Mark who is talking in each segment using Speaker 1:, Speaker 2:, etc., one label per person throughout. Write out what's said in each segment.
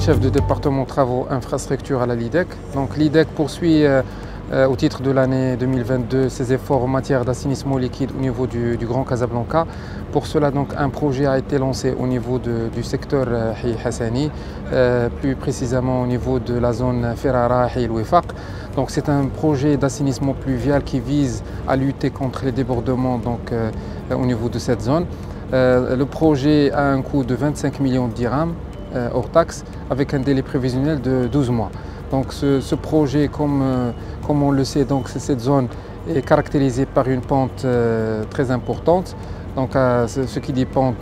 Speaker 1: chef de département travaux infrastructure à la LIDEC. Donc l'IDEC poursuit au titre de l'année 2022 ses efforts en matière d'assainissement liquide au niveau du Grand Casablanca. Pour cela, donc, un projet a été lancé au niveau du secteur Hi Hassani, plus précisément au niveau de la zone Ferrara Hi Louifaq. Donc c'est un projet d'assainissement pluvial qui vise à lutter contre les débordements au niveau de cette zone. Le projet a un coût de 25 millions de dirhams hors taxe avec un délai prévisionnel de 12 mois. Donc ce projet, comme on le sait, donc cette zone est caractérisée par une pente très importante. Donc, ce qui dit pente,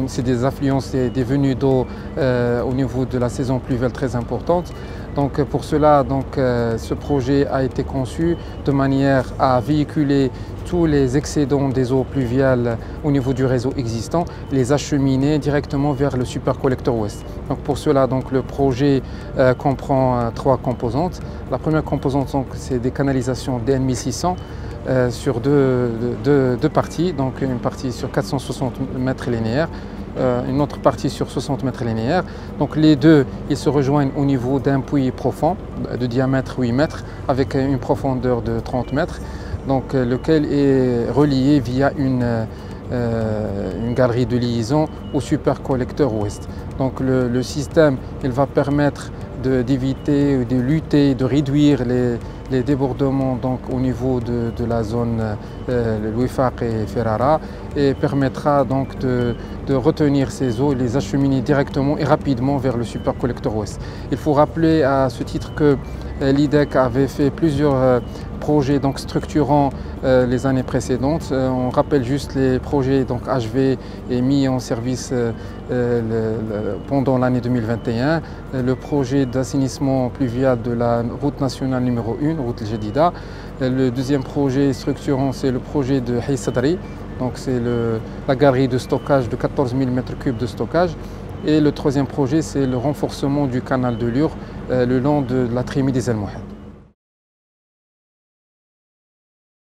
Speaker 1: c'est des affluences et des venues d'eau au niveau de la saison pluviale très importante. Donc, pour cela, ce projet a été conçu de manière à véhiculer tous les excédents des eaux pluviales au niveau du réseau existant, les acheminer directement vers le supercollecteur ouest. Donc, pour cela, le projet comprend trois composantes. La première composante, c'est des canalisations DN1600. Sur deux parties, donc une partie sur 460 mètres linéaires, une autre partie sur 60 mètres linéaires. Donc les deux, ils se rejoignent au niveau d'un puits profond de diamètre 8 mètres avec une profondeur de 30 mètres, donc lequel est relié via une galerie de liaison au supercollecteur ouest. Donc le système, il va permettre d'éviter, de lutter, de réduire les débordements au niveau de la zone Louifaq et Ferrara et permettra de retenir ces eaux et les acheminer directement et rapidement vers le supercollecteur ouest. Il faut rappeler à ce titre que l'IDEC avait fait plusieurs projets structurants les années précédentes. On rappelle juste les projets HV et mis en service pendant l'année 2021. Le projet d'assainissement pluvial de la route nationale numéro 1, route El Jadida. Le deuxième projet structurant, c'est le projet de Hi Sadri. Donc c'est la galerie de stockage de 14 000 m3 de stockage. Et le troisième projet, c'est le renforcement du canal de Lure le long de la trémie des El Mouhed.